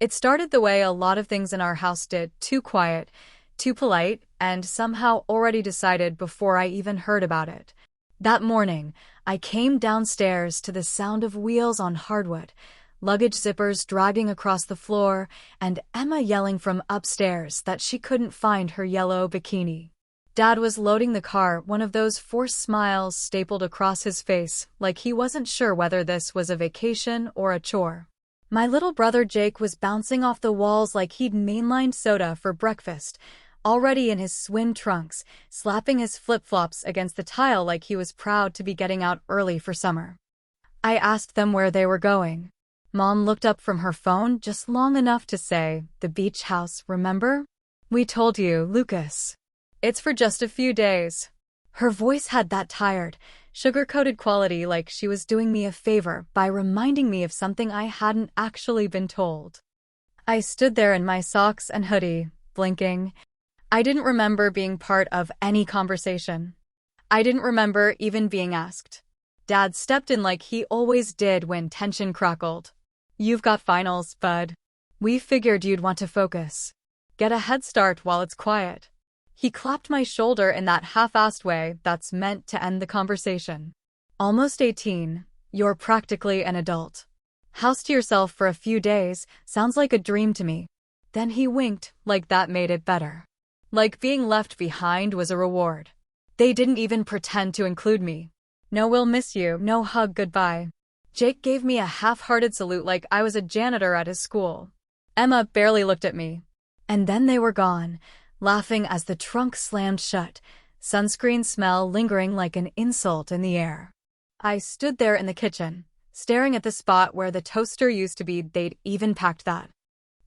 It started the way a lot of things in our house did, too quiet, too polite, and somehow already decided before I even heard about it. That morning, I came downstairs to the sound of wheels on hardwood, luggage zippers dragging across the floor, and Emma yelling from upstairs that she couldn't find her yellow bikini. Dad was loading the car, one of those forced smiles stapled across his face, like he wasn't sure whether this was a vacation or a chore. My little brother Jake was bouncing off the walls like he'd mainlined soda for breakfast, already in his swim trunks, slapping his flip-flops against the tile like he was proud to be getting out early for summer. I asked them where they were going. Mom looked up from her phone just long enough to say, "The beach house, remember? We told you, Lucas. It's for just a few days." Her voice had that tired, sugar-coated quality, like she was doing me a favor by reminding me of something I hadn't actually been told. I stood there in my socks and hoodie, blinking. I didn't remember being part of any conversation. I didn't remember even being asked. Dad stepped in like he always did when tension crackled. "You've got finals, bud. We figured you'd want to focus. Get a head start while it's quiet." He clapped my shoulder in that half-assed way that's meant to end the conversation. "Almost 18. You're practically an adult. House to yourself for a few days sounds like a dream to me." Then he winked, like that made it better. Like being left behind was a reward. They didn't even pretend to include me. No "we'll miss you," no hug goodbye. Jake gave me a half-hearted salute like I was a janitor at his school. Emma barely looked at me. And then they were gone, laughing as the trunk slammed shut, sunscreen smell lingering like an insult in the air. I stood there in the kitchen, staring at the spot where the toaster used to be. They'd even packed that.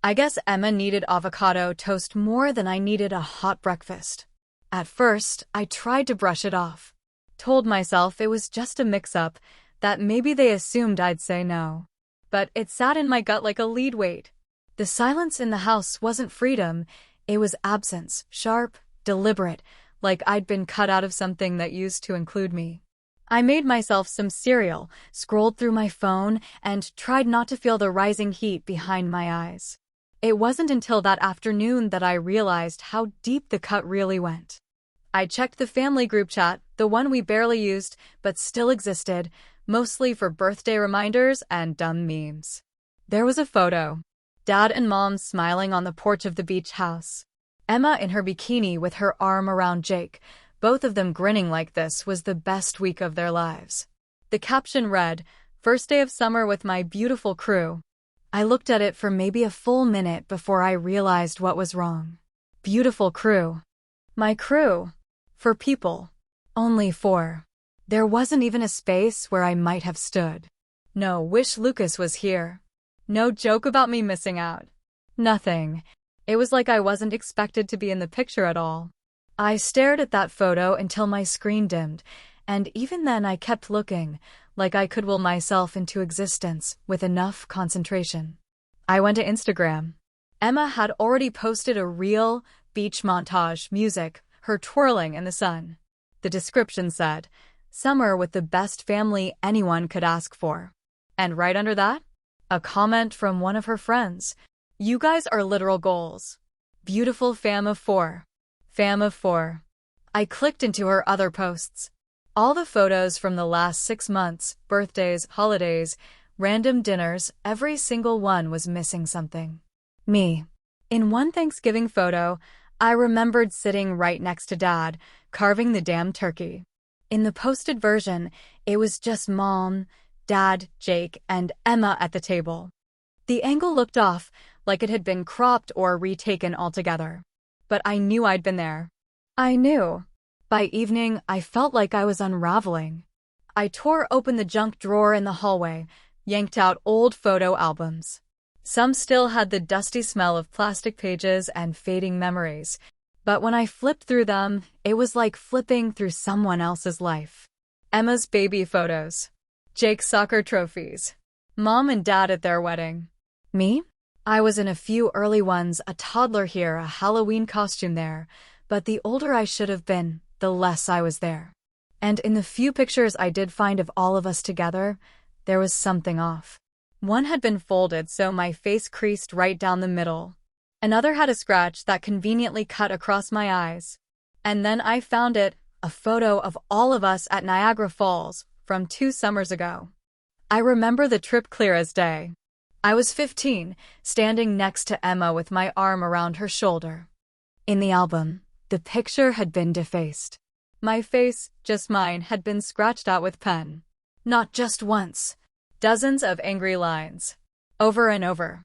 I guess Emma needed avocado toast more than I needed a hot breakfast. At first, I tried to brush it off. Told myself it was just a mix-up, that maybe they assumed I'd say no. But it sat in my gut like a lead weight. The silence in the house wasn't freedom, it was absence, sharp, deliberate, like I'd been cut out of something that used to include me. I made myself some cereal, scrolled through my phone, and tried not to feel the rising heat behind my eyes. It wasn't until that afternoon that I realized how deep the cut really went. I checked the family group chat, the one we barely used, but still existed, mostly for birthday reminders and dumb memes. There was a photo. Dad and Mom smiling on the porch of the beach house. Emma in her bikini with her arm around Jake, both of them grinning like this was the best week of their lives. The caption read, "First day of summer with my beautiful crew." I looked at it for maybe a full minute before I realized what was wrong. Beautiful crew. My crew. For people. Only 4. There wasn't even a space where I might have stood. No "wish Lucas was here." No joke about me missing out. Nothing. It was like I wasn't expected to be in the picture at all. I stared at that photo until my screen dimmed, and even then I kept looking, like I could will myself into existence with enough concentration. I went to Instagram. Emma had already posted a reel, beach montage, music, her twirling in the sun. The description said, "Summer with the best family anyone could ask for." And right under that, a comment from one of her friends. "You guys are literal goals. Beautiful fam of 4. Fam of 4. I clicked into her other posts. All the photos from the last 6 months, birthdays, holidays, random dinners, every single one was missing something. Me. In one Thanksgiving photo, I remembered sitting right next to Dad, carving the damn turkey. In the posted version, it was just Mom, Dad, Jake, and Emma at the table. The angle looked off, like it had been cropped or retaken altogether. But I knew I'd been there. I knew. By evening, I felt like I was unraveling. I tore open the junk drawer in the hallway, yanked out old photo albums. Some still had the dusty smell of plastic pages and fading memories, but when I flipped through them, it was like flipping through someone else's life. Emma's baby photos. Jake's soccer trophies. Mom and Dad at their wedding. Me? I was in a few early ones, a toddler here, a Halloween costume there, but the older I should have been, the less I was there. And in the few pictures I did find of all of us together, there was something off. One had been folded so my face creased right down the middle. Another had a scratch that conveniently cut across my eyes. And then I found it, a photo of all of us at Niagara Falls from 2 summers ago. I remember the trip clear as day. I was 15, standing next to Emma with my arm around her shoulder. In the album, the picture had been defaced. My face, just mine, had been scratched out with pen. Not just once. Dozens of angry lines. Over and over.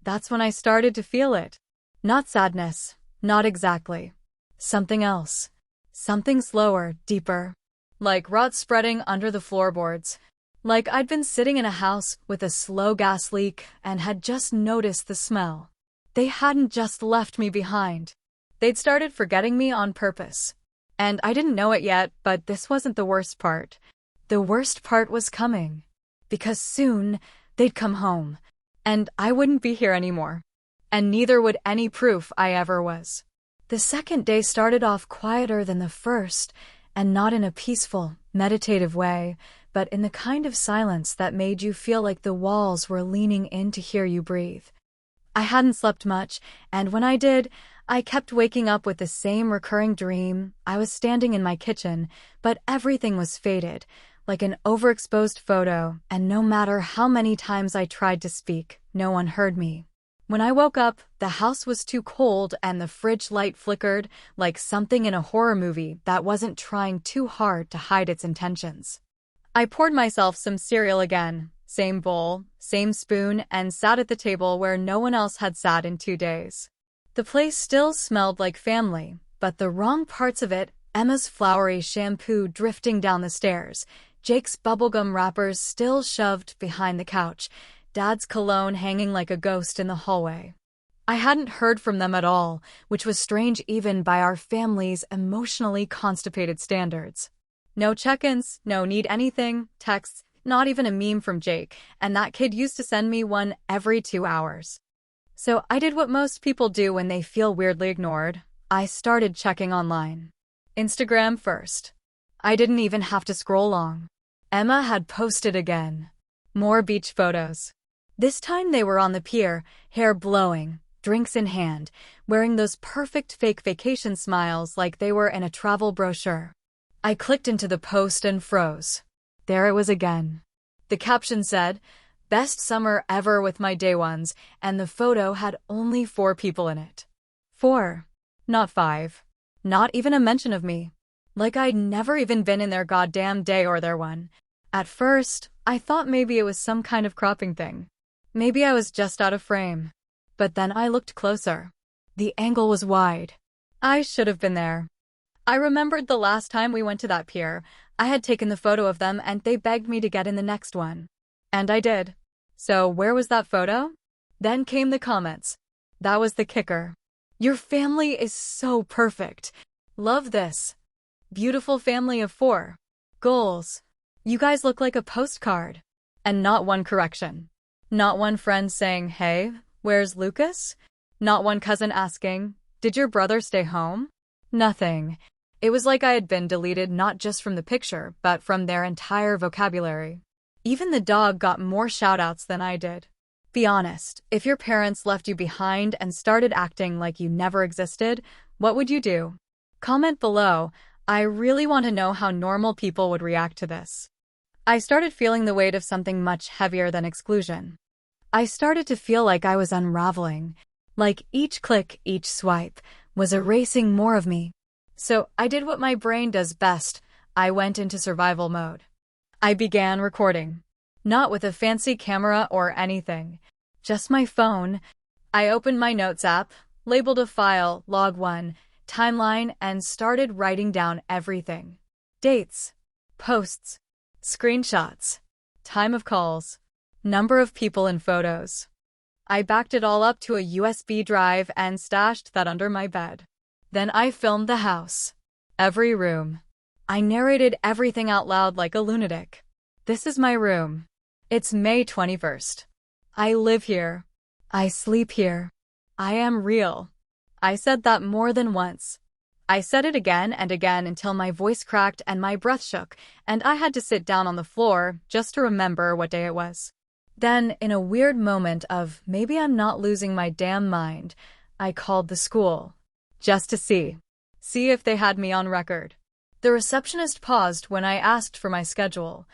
That's when I started to feel it. Not sadness. Not exactly. Something else. Something slower, deeper. Like rot spreading under the floorboards. Like I'd been sitting in a house with a slow gas leak and had just noticed the smell. They hadn't just left me behind. They'd started forgetting me on purpose. And I didn't know it yet, but this wasn't the worst part. The worst part was coming. Because soon, they'd come home. And I wouldn't be here anymore. And neither would any proof I ever was. The second day started off quieter than the first, and not in a peaceful, meditative way, but in the kind of silence that made you feel like the walls were leaning in to hear you breathe. I hadn't slept much, and when I did, I kept waking up with the same recurring dream. I was standing in my kitchen, but everything was faded, like an overexposed photo, and no matter how many times I tried to speak, no one heard me. When I woke up, the house was too cold and the fridge light flickered, like something in a horror movie that wasn't trying too hard to hide its intentions. I poured myself some cereal again, same bowl, same spoon, and sat at the table where no one else had sat in 2 days. The place still smelled like family, but the wrong parts of it, Emma's flowery shampoo drifting down the stairs, Jake's bubblegum wrappers still shoved behind the couch, Dad's cologne hanging like a ghost in the hallway. I hadn't heard from them at all, which was strange even by our family's emotionally constipated standards. No check-ins, no need anything, texts, not even a meme from Jake, and that kid used to send me one every 2 hours. So I did what most people do when they feel weirdly ignored. I started checking online. Instagram first. I didn't even have to scroll long. Emma had posted again. More beach photos. This time they were on the pier, hair blowing, drinks in hand, wearing those perfect fake vacation smiles like they were in a travel brochure. I clicked into the post and froze. There it was again. The caption said, "Best summer ever with my day ones," and the photo had only 4 people in it. 4. Not 5. Not even a mention of me. Like I'd never even been in their goddamn day or their one. At first, I thought maybe it was some kind of cropping thing. Maybe I was just out of frame. But then I looked closer. The angle was wide. I should have been there. I remembered the last time we went to that pier. I had taken the photo of them and they begged me to get in the next one. And I did. So where was that photo? Then came the comments. That was the kicker. "Your family is so perfect. Love this. Beautiful family of 4. Goals. You guys look like a postcard." And not one correction. Not one friend saying, "Hey, where's Lucas?" Not one cousin asking, "Did your brother stay home?" Nothing. It was like I had been deleted not just from the picture, but from their entire vocabulary. Even the dog got more shoutouts than I did. Be honest, if your parents left you behind and started acting like you never existed, what would you do? Comment below. I really want to know how normal people would react to this. I started feeling the weight of something much heavier than exclusion. I started to feel like I was unraveling, like each click, each swipe, was erasing more of me. So I did what my brain does best. I went into survival mode. I began recording. Not with a fancy camera or anything. Just my phone. I opened my notes app, labeled a file, log 1, timeline, and started writing down everything. Dates, posts, screenshots, time of calls, number of people and photos. I backed it all up to a USB drive and stashed that under my bed. Then I filmed the house. Every room. I narrated everything out loud like a lunatic. This is my room. It's May 21st. I live here. I sleep here. I am real. I said that more than once. I said it again and again until my voice cracked and my breath shook, and I had to sit down on the floor just to remember what day it was. Then, in a weird moment of maybe I'm not losing my damn mind, I called the school. Just to see if they had me on record. The receptionist paused when I asked for my schedule.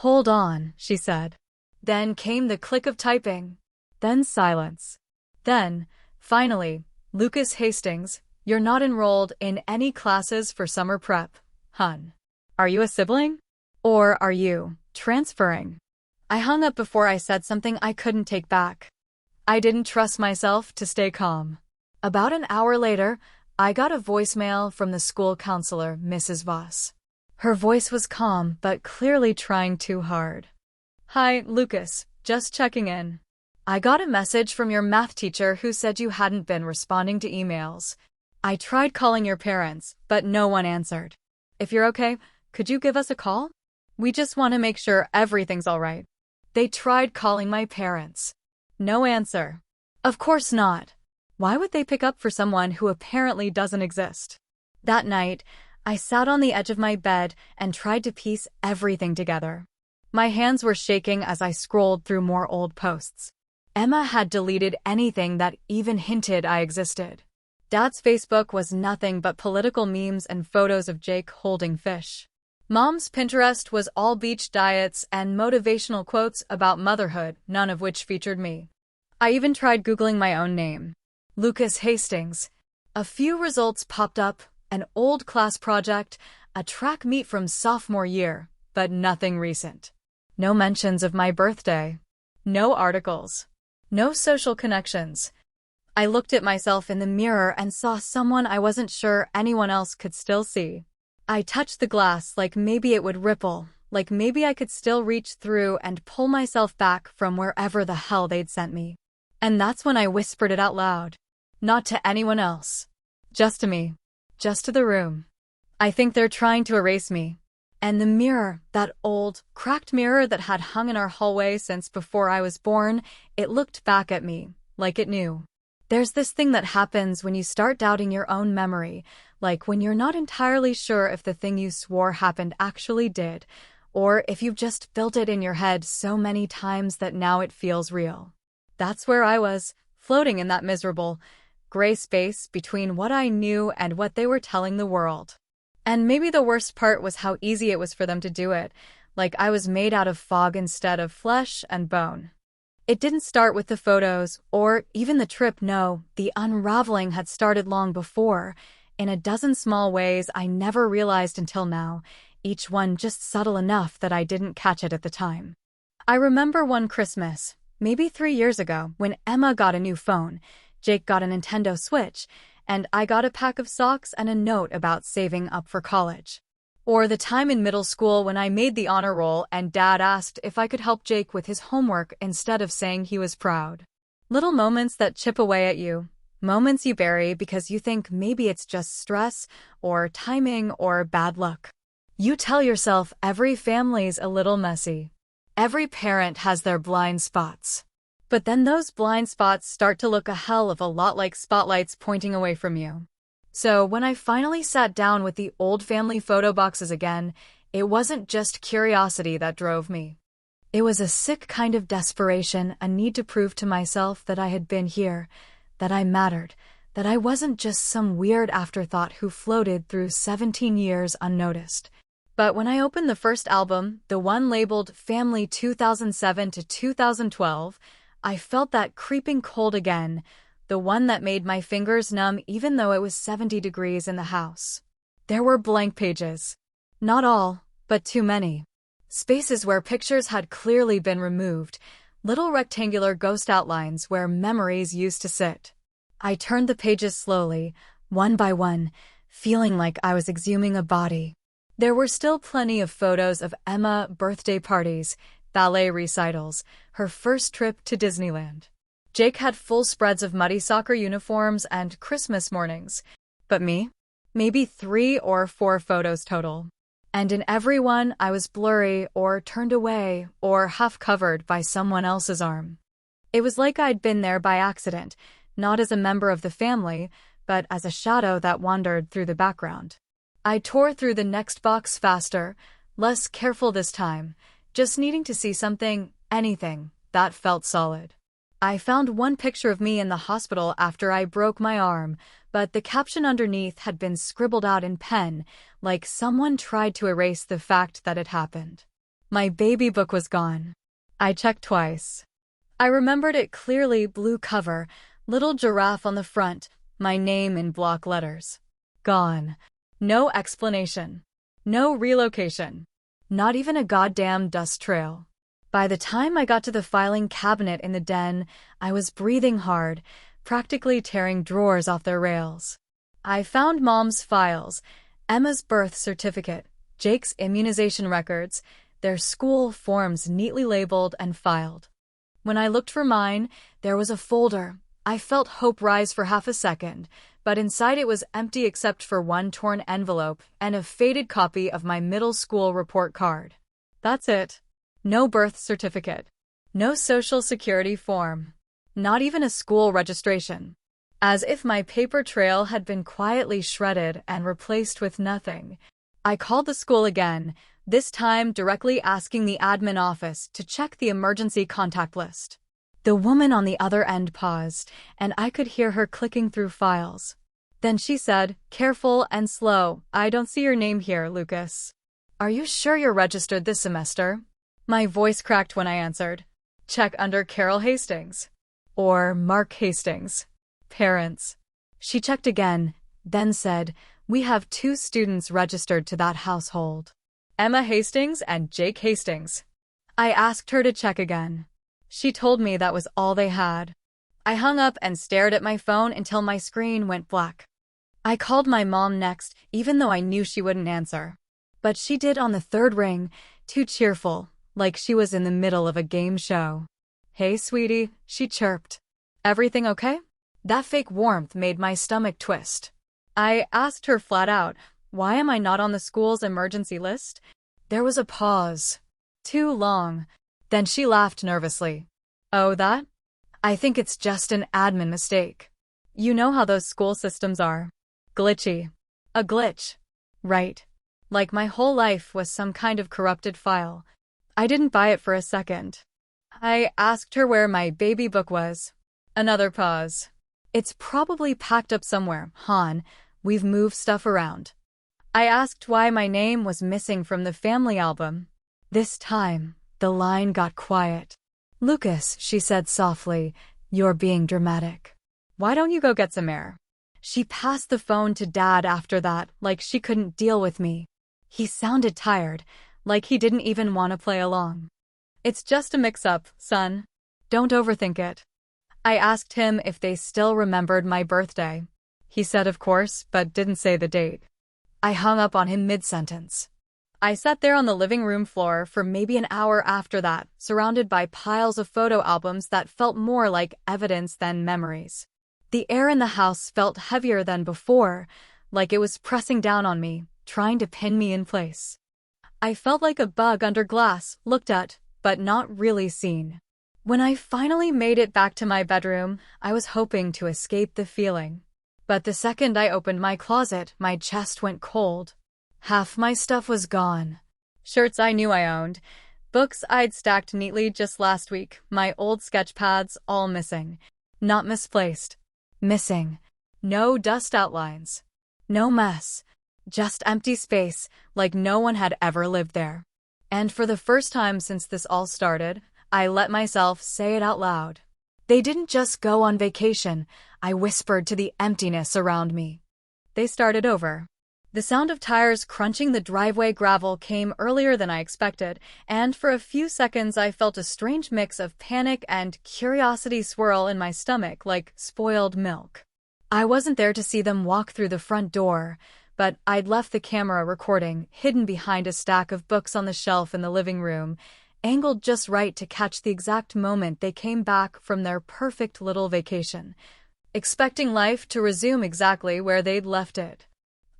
"Hold on," she said. Then came the click of typing. Then silence. Then, finally, "Lucas Hastings, you're not enrolled in any classes for summer prep, hun. Are you a sibling? Or are you transferring?" I hung up before I said something I couldn't take back. I didn't trust myself to stay calm. About an hour later, I got a voicemail from the school counselor, Mrs. Voss. Her voice was calm, but clearly trying too hard. "Hi, Lucas, just checking in. I got a message from your math teacher who said you hadn't been responding to emails. I tried calling your parents, but no one answered. If you're okay, could you give us a call? We just want to make sure everything's all right." They tried calling my parents. No answer. Of course not. Why would they pick up for someone who apparently doesn't exist? That night, I sat on the edge of my bed and tried to piece everything together. My hands were shaking as I scrolled through more old posts. Emma had deleted anything that even hinted I existed. Dad's Facebook was nothing but political memes and photos of Jake holding fish. Mom's Pinterest was all beach diets and motivational quotes about motherhood, none of which featured me. I even tried Googling my own name. Lucas Hastings. A few results popped up, an old class project, a track meet from sophomore year, but nothing recent. No mentions of my birthday. No articles. No social connections. I looked at myself in the mirror and saw someone I wasn't sure anyone else could still see. I touched the glass like maybe it would ripple, like maybe I could still reach through and pull myself back from wherever the hell they'd sent me. And that's when I whispered it out loud. Not to anyone else. Just to me. Just to the room. "I think they're trying to erase me." And the mirror, that old, cracked mirror that had hung in our hallway since before I was born, it looked back at me, like it knew. There's this thing that happens when you start doubting your own memory, like when you're not entirely sure if the thing you swore happened actually did, or if you've just built it in your head so many times that now it feels real. That's where I was, floating in that miserable, gray space between what I knew and what they were telling the world. And maybe the worst part was how easy it was for them to do it, like I was made out of fog instead of flesh and bone. It didn't start with the photos, or even the trip, no, the unraveling had started long before, in a dozen small ways I never realized until now, each one just subtle enough that I didn't catch it at the time. I remember one Christmas, maybe 3 years ago, when Emma got a new phone, Jake got a Nintendo Switch, and I got a pack of socks and a note about saving up for college. Or the time in middle school when I made the honor roll and Dad asked if I could help Jake with his homework instead of saying he was proud. Little moments that chip away at you. Moments you bury because you think maybe it's just stress, or timing, or bad luck. You tell yourself every family's a little messy. Every parent has their blind spots. But then those blind spots start to look a hell of a lot like spotlights pointing away from you. So when I finally sat down with the old family photo boxes again, it wasn't just curiosity that drove me. It was a sick kind of desperation, a need to prove to myself that I had been here, that I mattered, that I wasn't just some weird afterthought who floated through 17 years unnoticed. But when I opened the first album, the one labeled Family 2007 to 2012, I felt that creeping cold again, the one that made my fingers numb even though it was 70 degrees in the house. There were blank pages. Not all, but too many. Spaces where pictures had clearly been removed, little rectangular ghost outlines where memories used to sit. I turned the pages slowly, one by one, feeling like I was exhuming a body. There were still plenty of photos of Emma, birthday parties, ballet recitals, her first trip to Disneyland. Jake had full spreads of muddy soccer uniforms and Christmas mornings. But me? Maybe 3 or 4 photos total. And in every one, I was blurry or turned away or half covered by someone else's arm. It was like I'd been there by accident, not as a member of the family, but as a shadow that wandered through the background. I tore through the next box faster, less careful this time, just needing to see something, anything, that felt solid. I found one picture of me in the hospital after I broke my arm, but the caption underneath had been scribbled out in pen, like someone tried to erase the fact that it happened. My baby book was gone. I checked twice. I remembered it clearly: blue cover, little giraffe on the front, my name in block letters. Gone. No explanation. No relocation. Not even a goddamn dust trail. By the time I got to the filing cabinet in the den, I was breathing hard, practically tearing drawers off their rails. I found Mom's files, Emma's birth certificate, Jake's immunization records, their school forms neatly labeled and filed. When I looked for mine, there was a folder. I felt hope rise for half a second, but inside it was empty except for one torn envelope and a faded copy of my middle school report card. That's it. No birth certificate. No social security form. Not even a school registration. As if my paper trail had been quietly shredded and replaced with nothing. I called the school again, this time directly asking the admin office to check the emergency contact list. The woman on the other end paused, and I could hear her clicking through files. Then she said, "Careful and slow. I don't see your name here, Lucas. Are you sure you're registered this semester?" My voice cracked when I answered. "Check under Carol Hastings. Or Mark Hastings. Parents." She checked again, then said, "We have 2 students registered to that household. Emma Hastings and Jake Hastings." I asked her to check again. She told me that was all they had. I hung up and stared at my phone until my screen went black. I called my mom next, even though I knew she wouldn't answer. But she did on the 3rd ring, too cheerful, like she was in the middle of a game show. "Hey, sweetie," she chirped. "Everything okay?" That fake warmth made my stomach twist. I asked her flat out, "Why am I not on the school's emergency list?" There was a pause. Too long. Then she laughed nervously. "Oh, that? I think it's just an admin mistake. You know how those school systems are. Glitchy. A glitch. Right. Like my whole life was some kind of corrupted file." I didn't buy it for a second. I asked her where my baby book was. Another pause. "It's probably packed up somewhere, hon. We've moved stuff around." I asked why my name was missing from the family album. This time, the line got quiet. "Lucas," she said softly, "you're being dramatic. Why don't you go get some air?" She passed the phone to Dad after that, like she couldn't deal with me. He sounded tired, like he didn't even want to play along. "It's just a mix-up, son. Don't overthink it." I asked him if they still remembered my birthday. He said of course, but didn't say the date. I hung up on him mid-sentence. I sat there on the living room floor for maybe an hour after that, surrounded by piles of photo albums that felt more like evidence than memories. The air in the house felt heavier than before, like it was pressing down on me, trying to pin me in place. I felt like a bug under glass, looked at, but not really seen. When I finally made it back to my bedroom, I was hoping to escape the feeling. But the second I opened my closet, my chest went cold. Half my stuff was gone. Shirts I knew I owned, books I'd stacked neatly just last week, my old sketch pads, all missing. Not misplaced. Missing. No dust outlines. No mess. Just empty space, like no one had ever lived there. And for the first time since this all started, I let myself say it out loud. They didn't just go on vacation, I whispered to the emptiness around me. They started over. The sound of tires crunching the driveway gravel came earlier than I expected, and for a few seconds I felt a strange mix of panic and curiosity swirl in my stomach like spoiled milk. I wasn't there to see them walk through the front door, but I'd left the camera recording, hidden behind a stack of books on the shelf in the living room, angled just right to catch the exact moment they came back from their perfect little vacation, expecting life to resume exactly where they'd left it.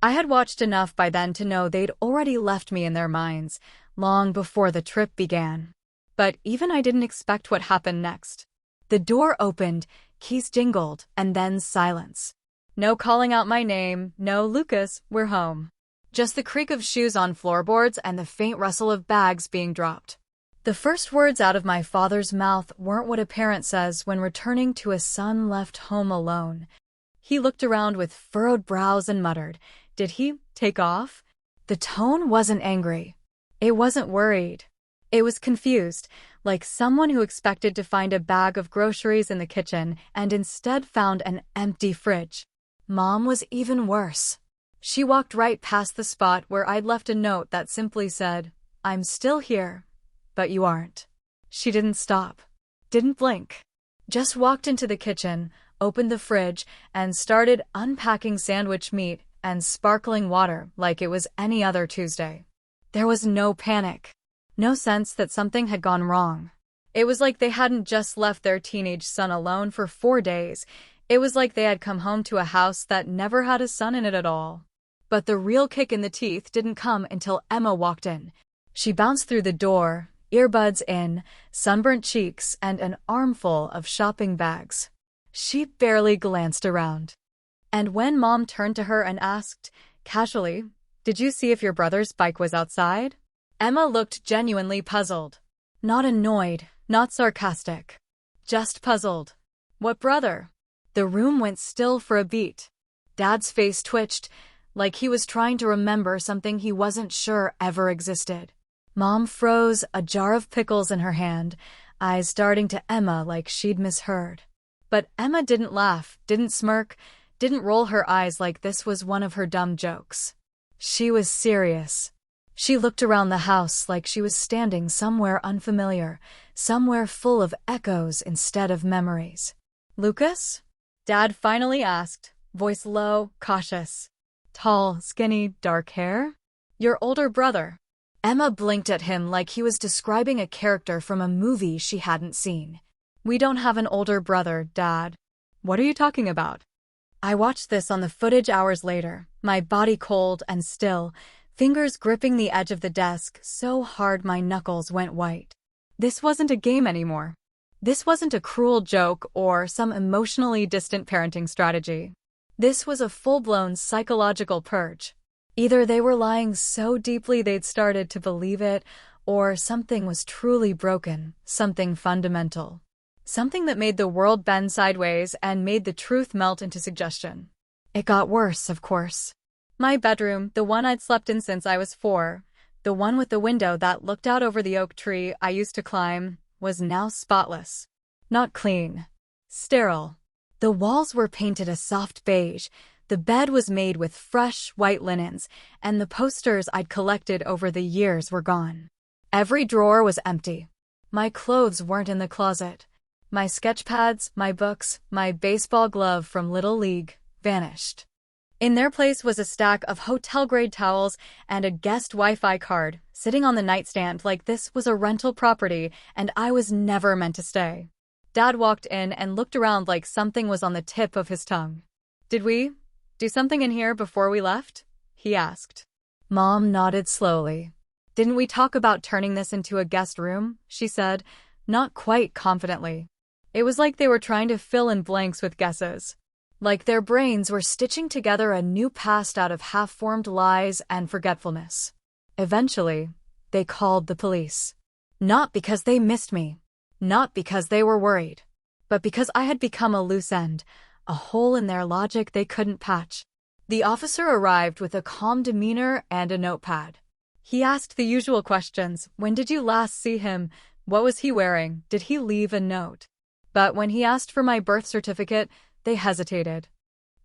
I had watched enough by then to know they'd already left me in their minds, long before the trip began. But even I didn't expect what happened next. The door opened, keys jingled, and then silence. No calling out my name, no "Lucas, we're home." Just the creak of shoes on floorboards and the faint rustle of bags being dropped. The first words out of my father's mouth weren't what a parent says when returning to a son left home alone. He looked around with furrowed brows and muttered, "Did he take off?" The tone wasn't angry. It wasn't worried. It was confused, like someone who expected to find a bag of groceries in the kitchen and instead found an empty fridge. Mom was even worse. She walked right past the spot where I'd left a note that simply said, "I'm still here, but you aren't." She didn't stop. Didn't blink. Just walked into the kitchen, opened the fridge, and started unpacking sandwich meat and sparkling water like it was any other Tuesday. There was no panic. No sense that something had gone wrong. It was like they hadn't just left their teenage son alone for 4 days. It was like they had come home to a house that never had a son in it at all. But the real kick in the teeth didn't come until Emma walked in. She bounced through the door, earbuds in, sunburnt cheeks, and an armful of shopping bags. She barely glanced around. And when Mom turned to her and asked, casually, "Did you see if your brother's bike was outside?" Emma looked genuinely puzzled. Not annoyed, not sarcastic. Just puzzled. What brother? The room went still for a beat. Dad's face twitched, like he was trying to remember something he wasn't sure ever existed. Mom froze, a jar of pickles in her hand, eyes darting to Emma like she'd misheard. But Emma didn't laugh, didn't smirk, didn't roll her eyes like this was one of her dumb jokes. She was serious. She looked around the house like she was standing somewhere unfamiliar, somewhere full of echoes instead of memories. "Lucas?" Dad finally asked, voice low, cautious. "Tall, skinny, dark hair?" "Your older brother." Emma blinked at him like he was describing a character from a movie she hadn't seen. "We don't have an older brother, Dad." "What are you talking about?" I watched this on the footage hours later, my body cold and still, fingers gripping the edge of the desk so hard my knuckles went white. This wasn't a game anymore. This wasn't a cruel joke or some emotionally distant parenting strategy. This was a full-blown psychological purge. Either they were lying so deeply they'd started to believe it, or something was truly broken, something fundamental. Something that made the world bend sideways and made the truth melt into suggestion. It got worse, of course. My bedroom, the one I'd slept in since I was 4, the one with the window that looked out over the oak tree I used to climb, was now spotless. Not clean. Sterile. The walls were painted a soft beige, the bed was made with fresh, white linens, and the posters I'd collected over the years were gone. Every drawer was empty. My clothes weren't in the closet. My sketch pads, my books, my baseball glove from Little League vanished. In their place was a stack of hotel-grade towels and a guest Wi-Fi card, sitting on the nightstand like this was a rental property and I was never meant to stay. Dad walked in and looked around like something was on the tip of his tongue. "Did we do something in here before we left?" he asked. Mom nodded slowly. "Didn't we talk about turning this into a guest room?" she said, not quite confidently. It was like they were trying to fill in blanks with guesses. Like their brains were stitching together a new past out of half-formed lies and forgetfulness. Eventually, they called the police. Not because they missed me. Not because they were worried. But because I had become a loose end, a hole in their logic they couldn't patch. The officer arrived with a calm demeanor and a notepad. He asked the usual questions. When did you last see him? What was he wearing? Did he leave a note? But when he asked for my birth certificate, they hesitated.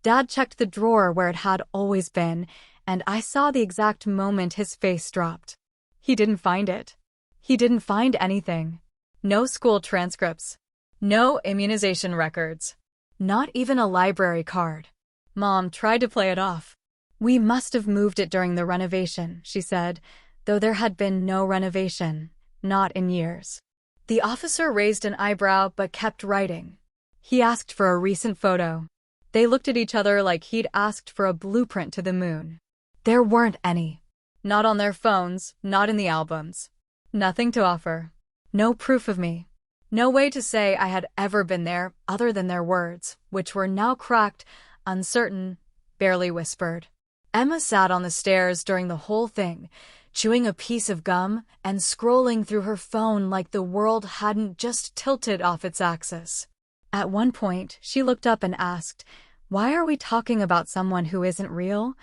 Dad checked the drawer where it had always been, and I saw the exact moment his face dropped. He didn't find it. He didn't find anything. No school transcripts. No immunization records. Not even a library card. Mom tried to play it off. "We must have moved it during the renovation," she said, though there had been no renovation, not in years. The officer raised an eyebrow but kept writing. He asked for a recent photo. They looked at each other like he'd asked for a blueprint to the moon. There weren't any. Not on their phones, not in the albums. Nothing to offer. No proof of me. No way to say I had ever been there other than their words, which were now cracked, uncertain, barely whispered. Emma sat on the stairs during the whole thing, chewing a piece of gum and scrolling through her phone like the world hadn't just tilted off its axis. At one point, she looked up and asked, "Why are we talking about someone who isn't real?"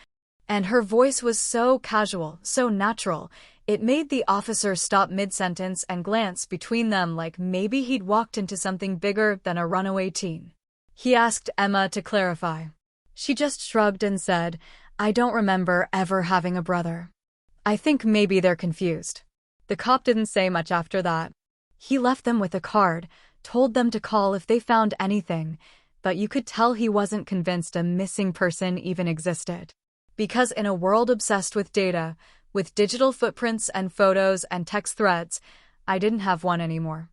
And her voice was so casual, so natural, it made the officer stop mid-sentence and glance between them like maybe he'd walked into something bigger than a runaway teen. He asked Emma to clarify. She just shrugged and said, "I don't remember ever having a brother. I think maybe they're confused." The cop didn't say much after that. He left them with a card, told them to call if they found anything, but you could tell he wasn't convinced a missing person even existed. Because in a world obsessed with data, with digital footprints and photos and text threads, I didn't have one anymore.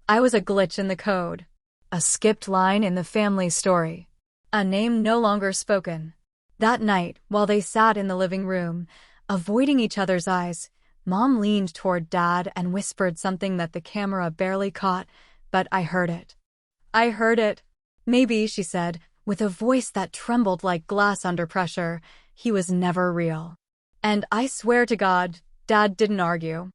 I was a glitch in the code. A skipped line in the family story. A name no longer spoken. That night, while they sat in the living room, avoiding each other's eyes, Mom leaned toward Dad and whispered something that the camera barely caught, but I heard it. "I heard it." "Maybe," she said, with a voice that trembled like glass under pressure, "he was never real." And I swear to God, Dad didn't argue.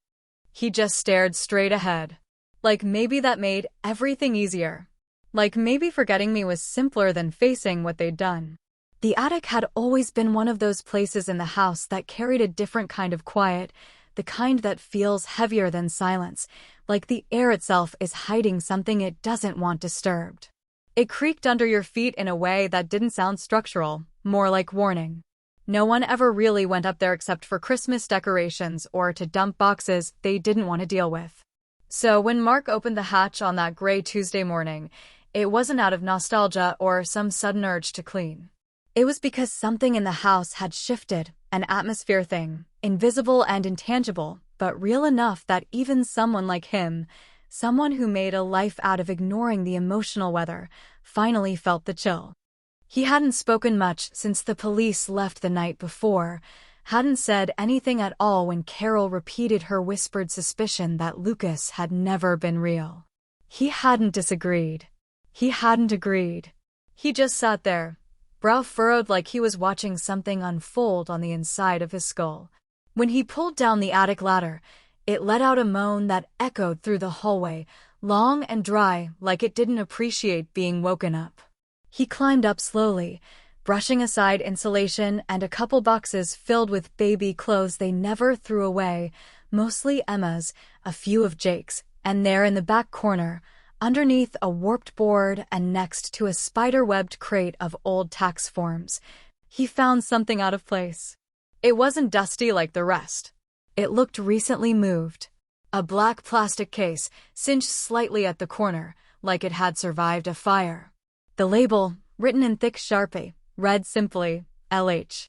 He just stared straight ahead. Like maybe that made everything easier. Like maybe forgetting me was simpler than facing what they'd done. The attic had always been one of those places in the house that carried a different kind of quiet, the kind that feels heavier than silence, like the air itself is hiding something it doesn't want disturbed. It creaked under your feet in a way that didn't sound structural, more like warning. No one ever really went up there except for Christmas decorations or to dump boxes they didn't want to deal with. So when Mark opened the hatch on that gray Tuesday morning, it wasn't out of nostalgia or some sudden urge to clean. It was because something in the house had shifted, an atmosphere thing, invisible and intangible, but real enough that even someone like him, someone who made a life out of ignoring the emotional weather, finally felt the chill. He hadn't spoken much since the police left the night before, hadn't said anything at all when Carol repeated her whispered suspicion that Lucas had never been real. He hadn't disagreed. He hadn't agreed. He just sat there, brow furrowed like he was watching something unfold on the inside of his skull. When he pulled down the attic ladder, it let out a moan that echoed through the hallway, long and dry like it didn't appreciate being woken up. He climbed up slowly, brushing aside insulation and a couple boxes filled with baby clothes they never threw away, mostly Emma's, a few of Jake's, and there in the back corner, underneath a warped board and next to a spider-webbed crate of old tax forms, he found something out of place. It wasn't dusty like the rest. It looked recently moved. A black plastic case, cinched slightly at the corner, like it had survived a fire. The label, written in thick Sharpie, read simply, LH.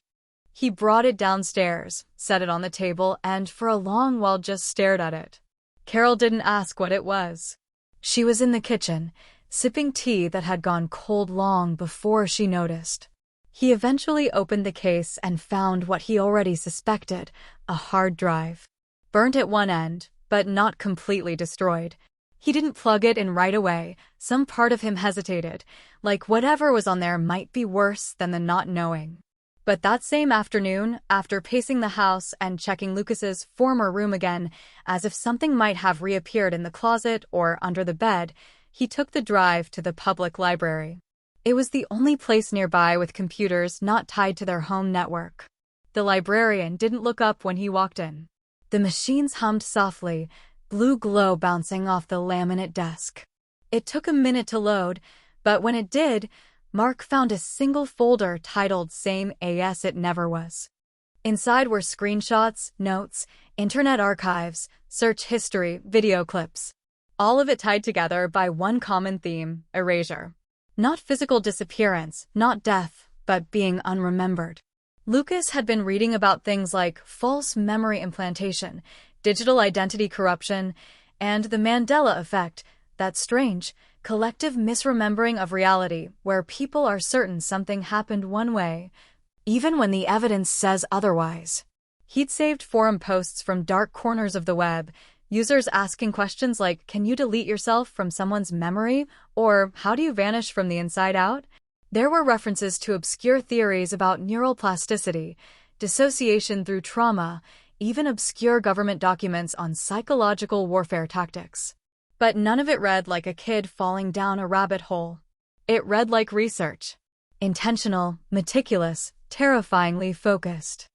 He brought it downstairs, set it on the table, and for a long while just stared at it. Carol didn't ask what it was. She was in the kitchen, sipping tea that had gone cold long before she noticed. He eventually opened the case and found what he already suspected, a hard drive. Burnt at one end, but not completely destroyed. He didn't plug it in right away. Some part of him hesitated, like whatever was on there might be worse than the not knowing. But that same afternoon, after pacing the house and checking Lucas's former room again, as if something might have reappeared in the closet or under the bed, he took the drive to the public library. It was the only place nearby with computers not tied to their home network. The librarian didn't look up when he walked in. The machines hummed softly, blue glow bouncing off the laminate desk. It took a minute to load, but when it did, Mark found a single folder titled Same as It Never Was. Inside were screenshots, notes, internet archives, search history, video clips. All of it tied together by one common theme, erasure. Not physical disappearance, not death, but being unremembered. Lucas had been reading about things like false memory implantation, digital identity corruption, and the Mandela effect, that strange, collective misremembering of reality where people are certain something happened one way, even when the evidence says otherwise. He'd saved forum posts from dark corners of the web, users asking questions like, "Can you delete yourself from someone's memory?" or "How do you vanish from the inside out?" There were references to obscure theories about neural plasticity, dissociation through trauma, even obscure government documents on psychological warfare tactics. But none of it read like a kid falling down a rabbit hole. It read like research. Intentional, meticulous, terrifyingly focused.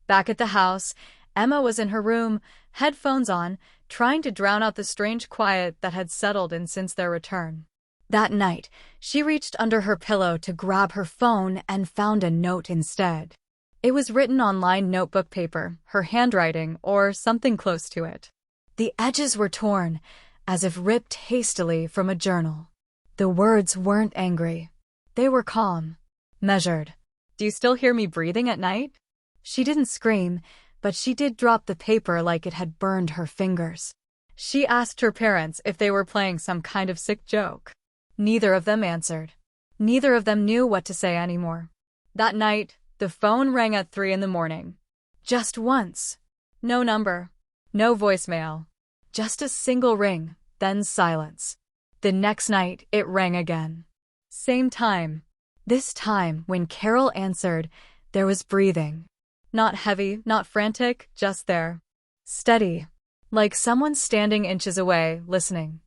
Back at the house, Emma was in her room, headphones on, trying to drown out the strange quiet that had settled in since their return. That night, she reached under her pillow to grab her phone and found a note instead. It was written on lined notebook paper, her handwriting, or something close to it. The edges were torn, as if ripped hastily from a journal. The words weren't angry. They were calm, measured. "Do you still hear me breathing at night?" She didn't scream, but she did drop the paper like it had burned her fingers. She asked her parents if they were playing some kind of sick joke. Neither of them answered. Neither of them knew what to say anymore. That night, the phone rang at 3 in the morning. Just once. No number. No voicemail. Just a single ring, then silence. The next night, it rang again. Same time. This time, when Carol answered, there was breathing. Not heavy, not frantic, just there. Steady. Like someone standing inches away, listening.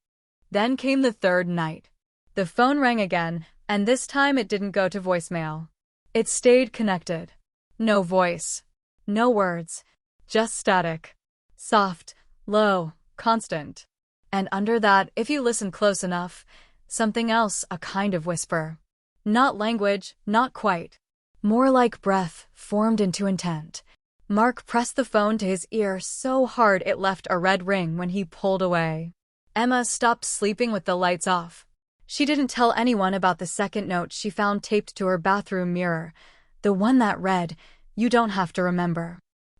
Then came the third night. The phone rang again, and this time it didn't go to voicemail. It stayed connected. No voice. No words. Just static. Soft, low, constant. And under that, if you listen close enough, something else, a kind of whisper. Not language, not quite. More like breath, formed into intent. Mark pressed the phone to his ear so hard it left a red ring when he pulled away. Emma stopped sleeping with the lights off. She didn't tell anyone about the second note she found taped to her bathroom mirror, the one that read, "You don't have to remember.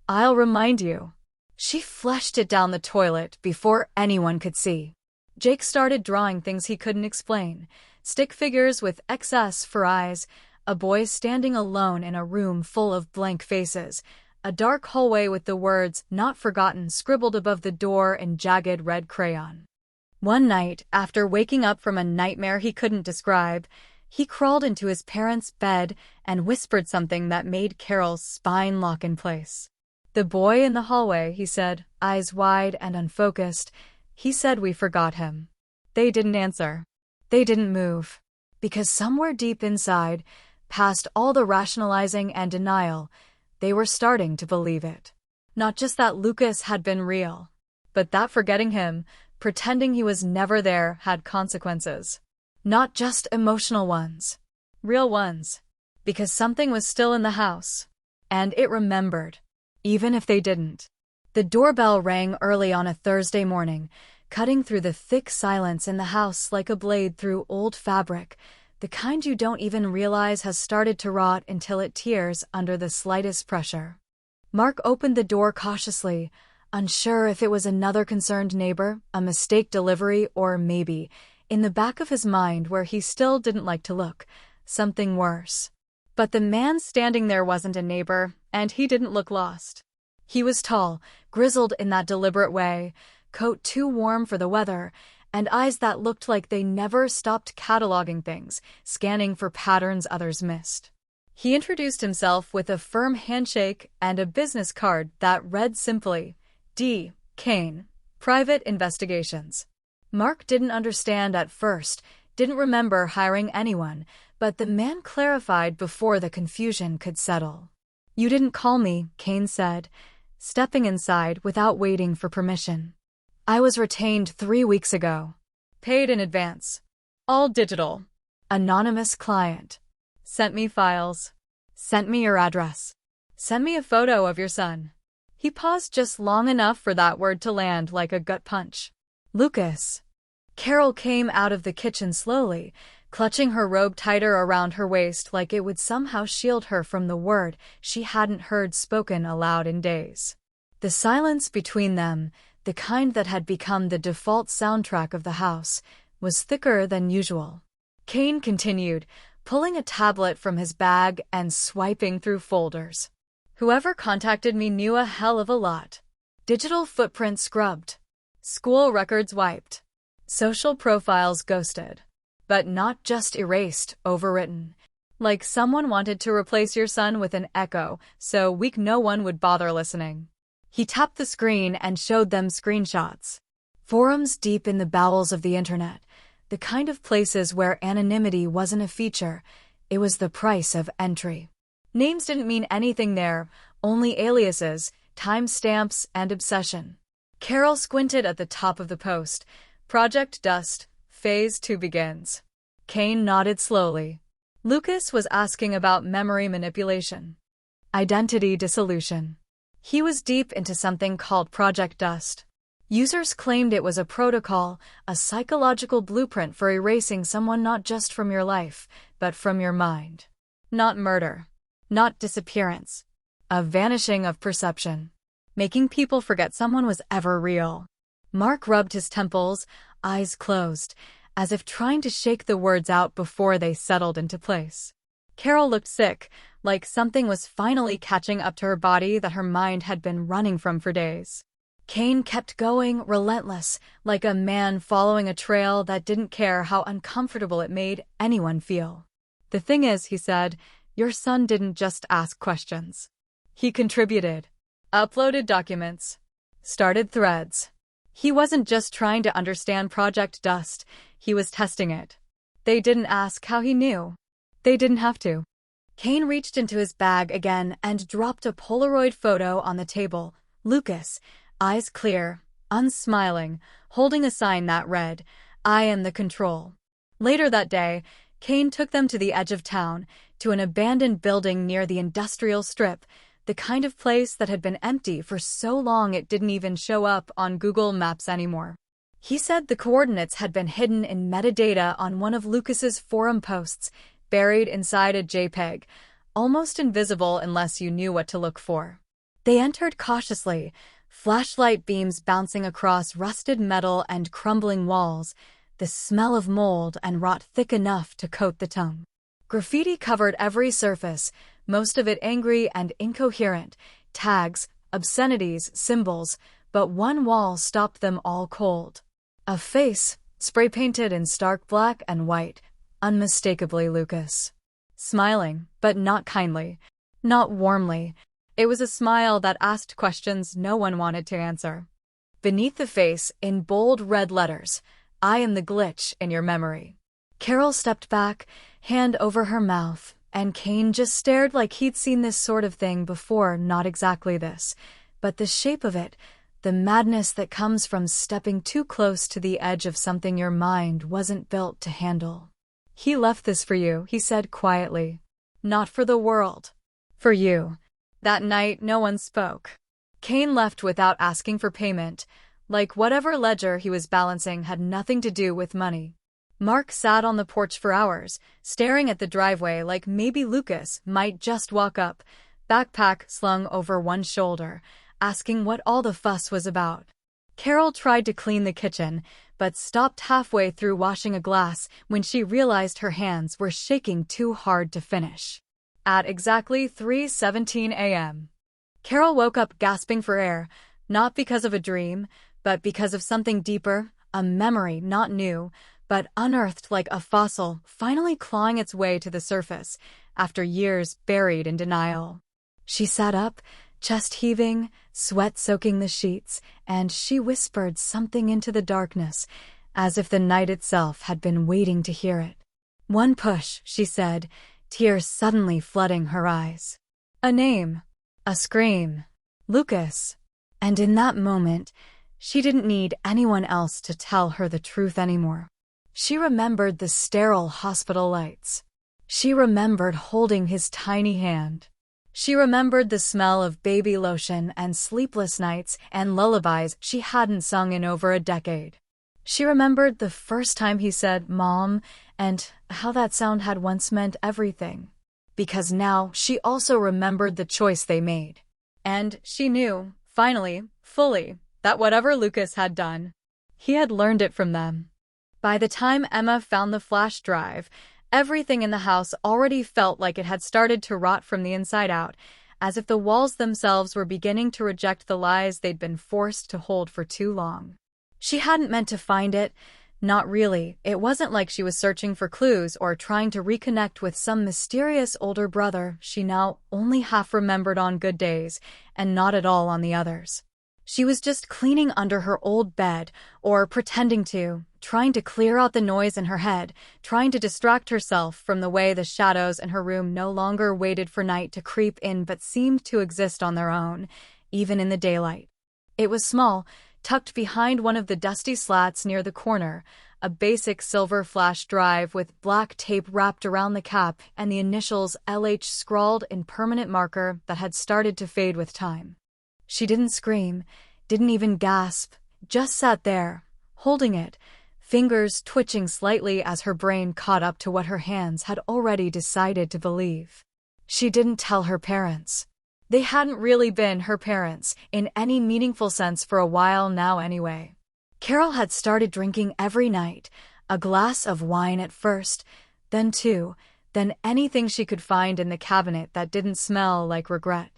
I'll remind you." She flushed it down the toilet before anyone could see. Jake started drawing things he couldn't explain, stick figures with XS for eyes, a boy standing alone in a room full of blank faces, a dark hallway with the words "Not Forgotten" scribbled above the door in jagged red crayon. One night, after waking up from a nightmare he couldn't describe, he crawled into his parents' bed and whispered something that made Carol's spine lock in place. "The boy in the hallway," he said, eyes wide and unfocused. "He said we forgot him." They didn't answer. They didn't move. Because somewhere deep inside, past all the rationalizing and denial, they were starting to believe it. Not just that Lucas had been real, but that forgetting him, pretending he was never there, had consequences. Not just emotional ones. Real ones. Because something was still in the house. And it remembered. Even if they didn't. The doorbell rang early on a Thursday morning, cutting through the thick silence in the house like a blade through old fabric, the kind you don't even realize has started to rot until it tears under the slightest pressure. Mark opened the door cautiously, unsure if it was another concerned neighbor, a mistake delivery, or maybe, in the back of his mind where he still didn't like to look, something worse. But the man standing there wasn't a neighbor, and he didn't look lost. He was tall, grizzled in that deliberate way, coat too warm for the weather, and eyes that looked like they never stopped cataloging things, scanning for patterns others missed. He introduced himself with a firm handshake and a business card that read simply, D. Kane, Private Investigations. Mark didn't understand at first, didn't remember hiring anyone, but the man clarified before the confusion could settle. "You didn't call me," Kane said, stepping inside without waiting for permission. "I was retained 3 weeks ago. Paid in advance. All digital. Anonymous client. Sent me files. Sent me your address. Sent me a photo of your son." He paused just long enough for that word to land like a gut punch. "Lucas." Carol came out of the kitchen slowly, clutching her robe tighter around her waist like it would somehow shield her from the word she hadn't heard spoken aloud in days. The silence between them, the kind that had become the default soundtrack of the house, was thicker than usual. Kane continued, pulling a tablet from his bag and swiping through folders. "Whoever contacted me knew a hell of a lot. Digital footprint scrubbed. School records wiped. Social profiles ghosted. But not just erased, overwritten. Like someone wanted to replace your son with an echo, so weak no one would bother listening. He tapped the screen and showed them screenshots. Forums deep in the bowels of the internet, the kind of places where anonymity wasn't a feature, it was the price of entry. Names didn't mean anything there, only aliases, timestamps, and obsession. Carol squinted at the top of the post. Project Dust, Phase 2 begins. Kane nodded slowly. Lucas was asking about memory manipulation. Identity dissolution. He was deep into something called Project Dust. Users claimed it was a protocol, a psychological blueprint for erasing someone not just from your life, but from your mind. Not murder. Not disappearance. A vanishing of perception. Making people forget someone was ever real. Mark rubbed his temples, eyes closed, as if trying to shake the words out before they settled into place. Carol looked sick, like something was finally catching up to her body that her mind had been running from for days. Kane kept going, relentless, like a man following a trail that didn't care how uncomfortable it made anyone feel. The thing is, he said, your son didn't just ask questions. He contributed. Uploaded documents. Started threads. He wasn't just trying to understand Project Dust, he was testing it. They didn't ask how he knew. They didn't have to. Kane reached into his bag again and dropped a Polaroid photo on the table. Lucas, eyes clear, unsmiling, holding a sign that read, I am the control. Later that day, Kane took them to the edge of town, to an abandoned building near the industrial strip, the kind of place that had been empty for so long it didn't even show up on Google Maps anymore. He said the coordinates had been hidden in metadata on one of Lucas's forum posts, buried inside a JPEG, almost invisible unless you knew what to look for. They entered cautiously, flashlight beams bouncing across rusted metal and crumbling walls, the smell of mold and rot thick enough to coat the tongue. Graffiti covered every surface, most of it angry and incoherent, tags, obscenities, symbols, but one wall stopped them all cold. A face, spray-painted in stark black and white, unmistakably Lucas. Smiling, but not kindly, not warmly. It was a smile that asked questions no one wanted to answer. Beneath the face, in bold red letters, I am the glitch in your memory. Carol stepped back, hand over her mouth, and Kane just stared like he'd seen this sort of thing before. Not exactly this, but the shape of it, the madness that comes from stepping too close to the edge of something your mind wasn't built to handle. He left this for you, he said quietly. Not for the world. For you. That night, no one spoke. Kane left without asking for payment, like whatever ledger he was balancing had nothing to do with money. Mark sat on the porch for hours, staring at the driveway like maybe Lucas might just walk up, backpack slung over one shoulder, asking what all the fuss was about. Carol tried to clean the kitchen, but stopped halfway through washing a glass when she realized her hands were shaking too hard to finish. At exactly 3:17 a.m., Carol woke up gasping for air, not because of a dream, but because of something deeper, a memory not new, but unearthed like a fossil, finally clawing its way to the surface, after years buried in denial. She sat up, chest heaving, sweat soaking the sheets, and she whispered something into the darkness, as if the night itself had been waiting to hear it. One push, she said, tears suddenly flooding her eyes. A name. A scream. Lucas. And in that moment, she didn't need anyone else to tell her the truth anymore. She remembered the sterile hospital lights. She remembered holding his tiny hand. She remembered the smell of baby lotion and sleepless nights and lullabies she hadn't sung in over a decade. She remembered the first time he said, Mom, and how that sound had once meant everything. Because now she also remembered the choice they made. And she knew, finally, fully, that whatever Lucas had done, he had learned it from them. By the time Emma found the flash drive, everything in the house already felt like it had started to rot from the inside out, as if the walls themselves were beginning to reject the lies they'd been forced to hold for too long. She hadn't meant to find it, Not really. It wasn't like she was searching for clues or trying to reconnect with some mysterious older brother she now only half remembered on good days and not at all on the others. She was just cleaning under her old bed, or pretending to, trying to clear out the noise in her head, trying to distract herself from the way the shadows in her room no longer waited for night to creep in but seemed to exist on their own, even in the daylight. It was small, tucked behind one of the dusty slats near the corner, a basic silver flash drive with black tape wrapped around the cap and the initials LH scrawled in permanent marker that had started to fade with time. She didn't scream, didn't even gasp, just sat there, holding it, fingers twitching slightly as her brain caught up to what her hands had already decided to believe. She didn't tell her parents. They hadn't really been her parents, in any meaningful sense for a while now anyway. Carol had started drinking every night, a glass of wine at first, then two, then anything she could find in the cabinet that didn't smell like regret.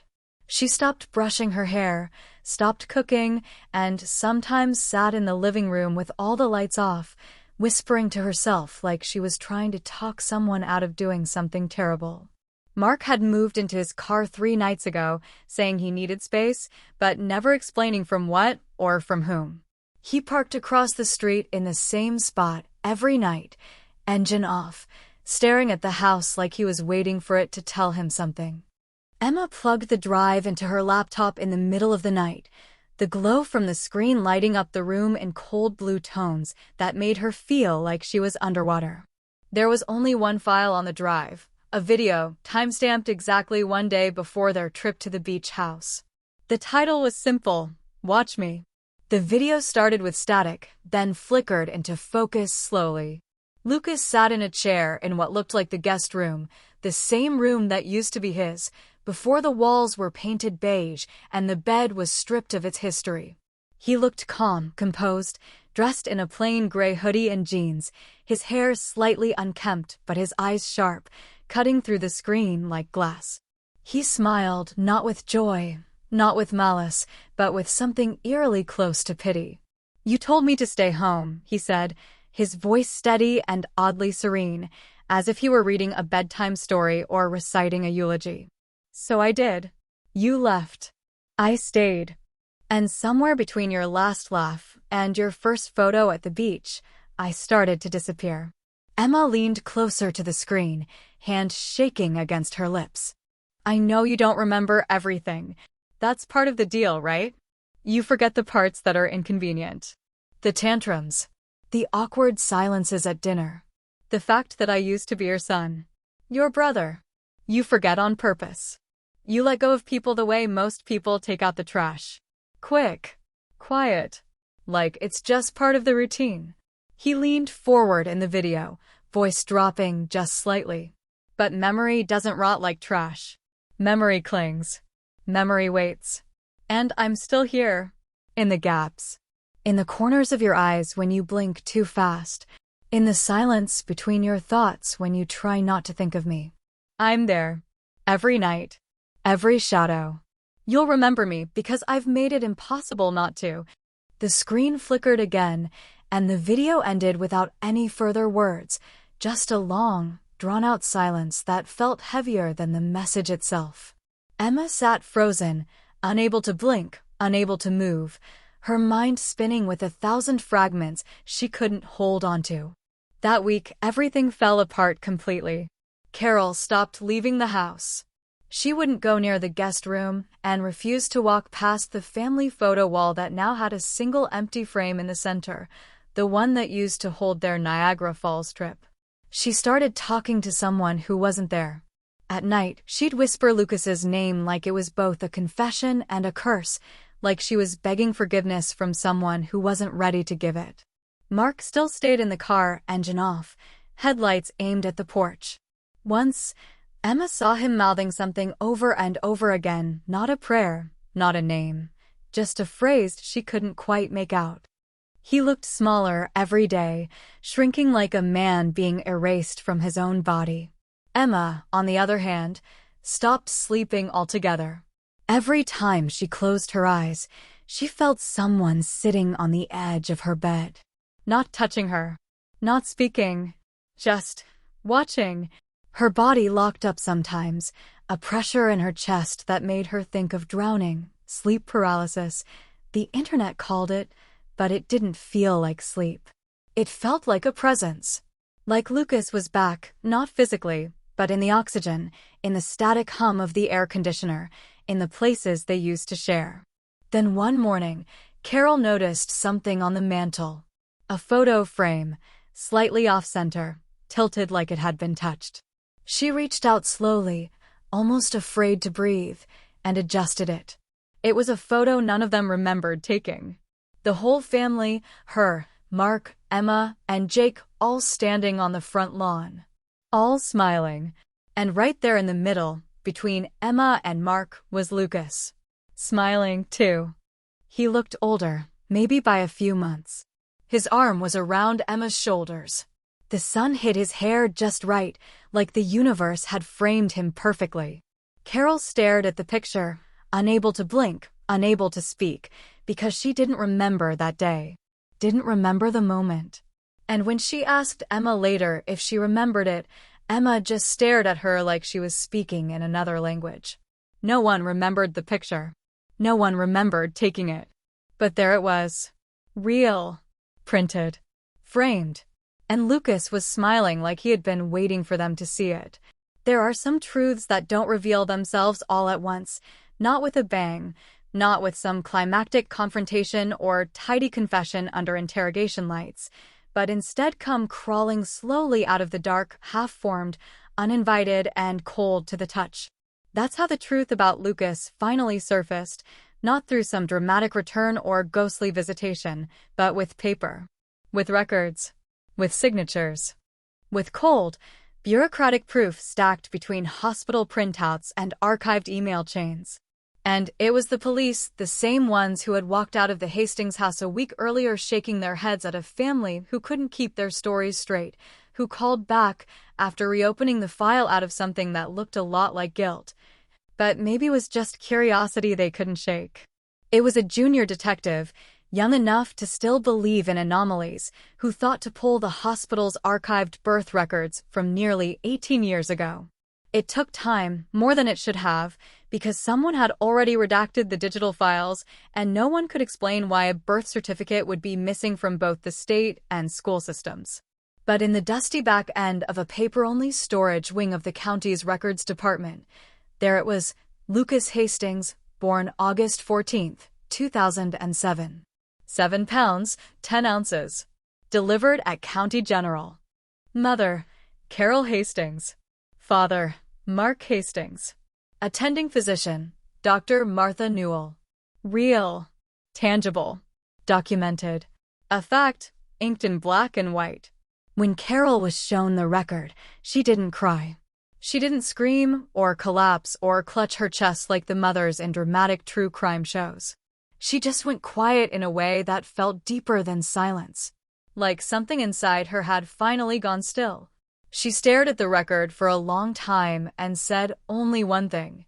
She stopped brushing her hair, stopped cooking, and sometimes sat in the living room with all the lights off, whispering to herself like she was trying to talk someone out of doing something terrible. Mark had moved into his car 3 nights ago, saying he needed space, but never explaining from what or from whom. He parked across the street in the same spot every night, engine off, staring at the house like he was waiting for it to tell him something. Emma plugged the drive into her laptop in the middle of the night, the glow from the screen lighting up the room in cold blue tones that made her feel like she was underwater. There was only one file on the drive. A video, time-stamped exactly 1 day before their trip to the beach house. The title was simple, Watch Me. The video started with static, then flickered into focus slowly. Lucas sat in a chair in what looked like the guest room, the same room that used to be his, before the walls were painted beige and the bed was stripped of its history. He looked calm, composed, dressed in a plain gray hoodie and jeans, his hair slightly unkempt but his eyes sharp, cutting through the screen like glass. He smiled, not with joy, not with malice, but with something eerily close to pity. "You told me to stay home," he said, his voice steady and oddly serene, as if he were reading a bedtime story or reciting a eulogy. "So I did. You left. I stayed. And somewhere between your last laugh and your first photo at the beach, I started to disappear." Emma leaned closer to the screen, hand shaking against her lips. "I know you don't remember everything. That's part of the deal, right? You forget the parts that are inconvenient. The tantrums. The awkward silences at dinner. The fact that I used to be your son. Your brother. You forget on purpose. You let go of people the way most people take out the trash. Quick. Quiet. Like it's just part of the routine." He leaned forward in the video, voice dropping just slightly. "But memory doesn't rot like trash. Memory clings. Memory waits. And I'm still here. In the gaps. In the corners of your eyes when you blink too fast. In the silence between your thoughts when you try not to think of me. I'm there. Every night. Every shadow. You'll remember me because I've made it impossible not to." The screen flickered again, and the video ended without any further words, just a long, drawn-out silence that felt heavier than the message itself. Emma sat frozen, unable to blink, unable to move, her mind spinning with 1,000 fragments she couldn't hold onto. That week, everything fell apart completely. Carol stopped leaving the house. She wouldn't go near the guest room and refused to walk past the family photo wall that now had a single empty frame in the center, the one that used to hold their Niagara Falls trip. She started talking to someone who wasn't there. At night, she'd whisper Lucas's name like it was both a confession and a curse, like she was begging forgiveness from someone who wasn't ready to give it. Mark still stayed in the car, engine off, headlights aimed at the porch. Once, Emma saw him mouthing something over and over again, not a prayer, not a name, just a phrase she couldn't quite make out. He looked smaller every day, shrinking like a man being erased from his own body. Emma, on the other hand, stopped sleeping altogether. Every time she closed her eyes, she felt someone sitting on the edge of her bed. not touching her, not speaking, just watching. Her body locked up sometimes, a pressure in her chest that made her think of drowning, sleep paralysis. The internet called it, but it didn't feel like sleep. It felt like a presence. Like Lucas was back, not physically, but in the oxygen, in the static hum of the air conditioner, in the places they used to share. Then one morning, Carol noticed something on the mantel. A photo frame, slightly off-center, tilted like it had been touched. She reached out slowly, almost afraid to breathe, and adjusted it. It was a photo none of them remembered taking. The whole family, her, Mark, Emma, and Jake, all standing on the front lawn. All smiling. And right there in the middle, between Emma and Mark, was Lucas. Smiling, too. He looked older, maybe by a few months. His arm was around Emma's shoulders. The sun hit his hair just right, like the universe had framed him perfectly. Carol stared at the picture, unable to blink, unable to speak, because she didn't remember that day. Didn't remember the moment. And when she asked Emma later if she remembered it, Emma just stared at her like she was speaking in another language. No one remembered the picture. No one remembered taking it. But there it was. Real. Printed. Framed. And Lucas was smiling like he had been waiting for them to see it. There are some truths that don't reveal themselves all at once, not with a bang, not with some climactic confrontation or tidy confession under interrogation lights, but instead come crawling slowly out of the dark, half-formed, uninvited, and cold to the touch. That's how the truth about Lucas finally surfaced, not through some dramatic return or ghostly visitation, but with paper. With records. With signatures. With cold, bureaucratic proof stacked between hospital printouts and archived email chains. And it was the police, the same ones who had walked out of the Hastings house a week earlier shaking their heads at a family who couldn't keep their stories straight, who called back after reopening the file out of something that looked a lot like guilt. But maybe was just curiosity they couldn't shake. It was a junior detective, young enough to still believe in anomalies, who thought to pull the hospital's archived birth records from nearly 18 years ago. It took time, more than it should have, because someone had already redacted the digital files, and no one could explain why a birth certificate would be missing from both the state and school systems. But in the dusty back end of a paper-only storage wing of the county's records department, there it was, Lucas Hastings, born August 14, 2007. 7 pounds, 10 ounces. Delivered at County General. Mother, Carol Hastings. Father, Mark Hastings. Attending physician, Dr. Martha Newell. Real. Tangible. Documented. A fact, inked in black and white. When Carol was shown the record, she didn't cry. She didn't scream or collapse or clutch her chest like the mothers in dramatic true crime shows. She just went quiet in a way that felt deeper than silence. Like something inside her had finally gone still. She stared at the record for a long time and said only one thing.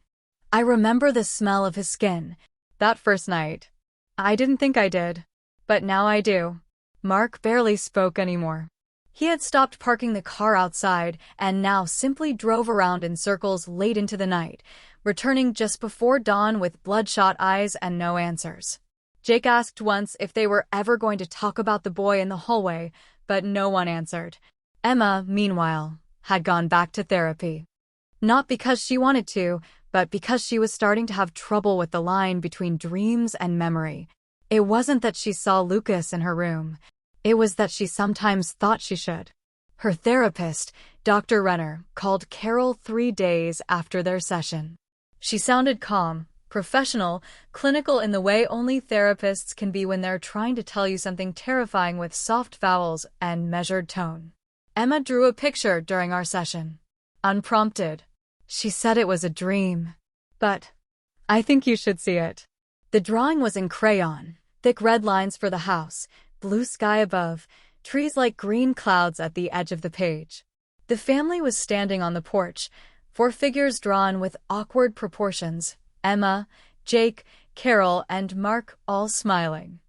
I remember the smell of his skin. That first night. I didn't think I did. But now I do. Mark barely spoke anymore. He had stopped parking the car outside and now simply drove around in circles late into the night, returning just before dawn with bloodshot eyes and no answers. Jake asked once if they were ever going to talk about the boy in the hallway, but no one answered. Emma, meanwhile, had gone back to therapy. Not because she wanted to, but because she was starting to have trouble with the line between dreams and memory. It wasn't that she saw Lucas in her room. It was that she sometimes thought she should. Her therapist, Dr. Renner, called Carol 3 days after their session. She sounded calm, professional, clinical in the way only therapists can be when they're trying to tell you something terrifying with soft vowels and measured tone. Emma drew a picture during our session. Unprompted. She said it was a dream. But I think you should see it. The drawing was in crayon, thick red lines for the house, blue sky above, trees like green clouds at the edge of the page. The family was standing on the porch, 4 figures drawn with awkward proportions, Emma, Jake, Carol, and Mark all smiling.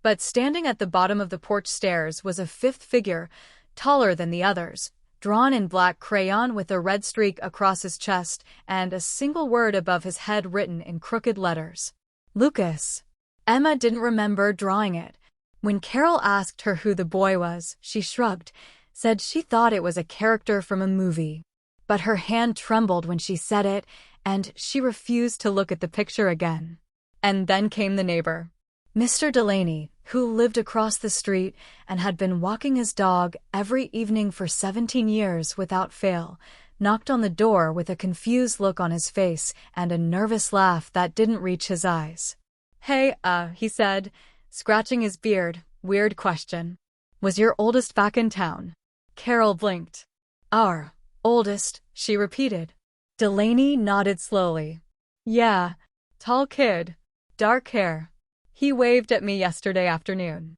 But standing at the bottom of the porch stairs was a fifth figure, taller than the others, drawn in black crayon with a red streak across his chest and a single word above his head written in crooked letters. Lucas. Emma didn't remember drawing it. When Carol asked her who the boy was, she shrugged, said she thought it was a character from a movie. But her hand trembled when she said it, and she refused to look at the picture again. And then came the neighbor. Mr. Delaney, who lived across the street and had been walking his dog every evening for 17 years without fail, knocked on the door with a confused look on his face and a nervous laugh that didn't reach his eyes. Hey, he said, scratching his beard. Weird question. Was your oldest back in town? Carol blinked. Our oldest, she repeated. Delaney nodded slowly. Yeah, tall kid, dark hair. He waved at me yesterday afternoon.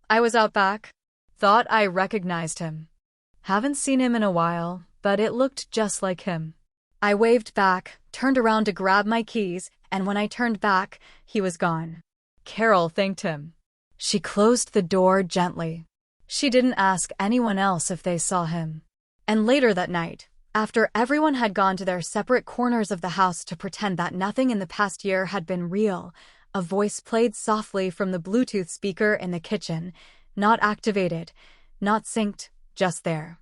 I was out back. Thought I recognized him. Haven't seen him in a while, but it looked just like him. I waved back, turned around to grab my keys, and when I turned back, he was gone. Carol thanked him. She closed the door gently. She didn't ask anyone else if they saw him. And later that night, after everyone had gone to their separate corners of the house to pretend that nothing in the past year had been real, a voice played softly from the Bluetooth speaker in the kitchen, not activated, not synced, just there.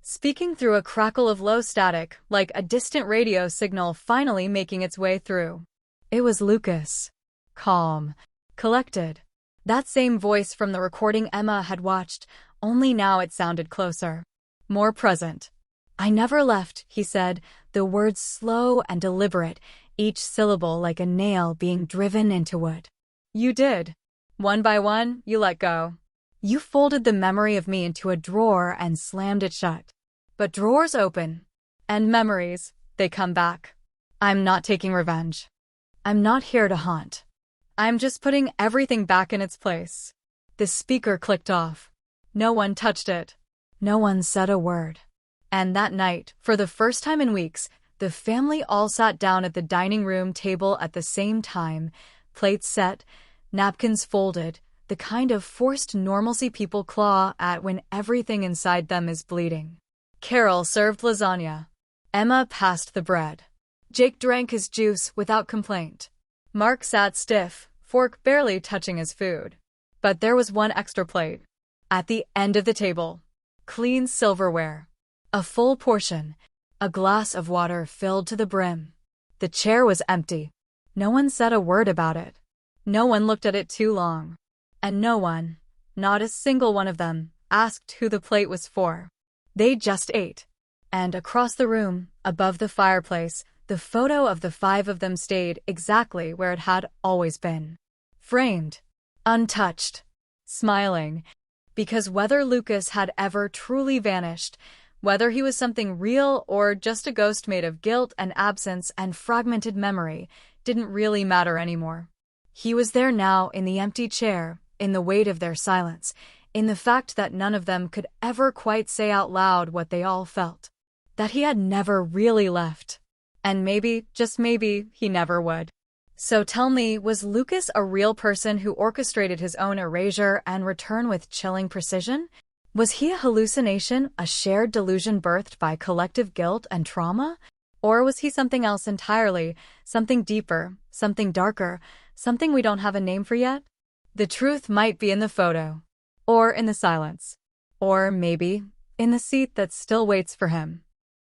Speaking through a crackle of low static, like a distant radio signal finally making its way through. It was Lucas. Calm. Collected. That same voice from the recording Emma had watched, only now it sounded closer. More present. I never left, he said, the words slow and deliberate, each syllable like a nail being driven into wood. You did. One by one, you let go. You folded the memory of me into a drawer and slammed it shut. But drawers open. And memories, they come back. I'm not taking revenge. I'm not here to haunt. I'm just putting everything back in its place. The speaker clicked off. No one touched it. No one said a word. And that night, for the first time in weeks, the family all sat down at the dining room table at the same time, plates set, napkins folded, the kind of forced normalcy people claw at when everything inside them is bleeding. Carol served lasagna. Emma passed the bread. Jake drank his juice without complaint. Mark sat stiff, fork barely touching his food. But there was one extra plate. At the end of the table. Clean silverware. A full portion. A glass of water filled to the brim. The chair was empty. No one said a word about it. No one looked at it too long. And no one, not a single one of them, asked who the plate was for. They just ate. And across the room, above the fireplace, the photo of the five of them stayed exactly where it had always been. Framed. Untouched. Smiling. Because whether Lucas had ever truly vanished, whether he was something real or just a ghost made of guilt and absence and fragmented memory, didn't really matter anymore. He was there now in the empty chair, in the weight of their silence, in the fact that none of them could ever quite say out loud what they all felt. That he had never really left. And maybe, just maybe, he never would. So tell me, was Lucas a real person who orchestrated his own erasure and return with chilling precision? Was he a hallucination, a shared delusion birthed by collective guilt and trauma? Or was he something else entirely, something deeper, something darker, something we don't have a name for yet? The truth might be in the photo. Or in the silence. Or maybe, in the seat that still waits for him.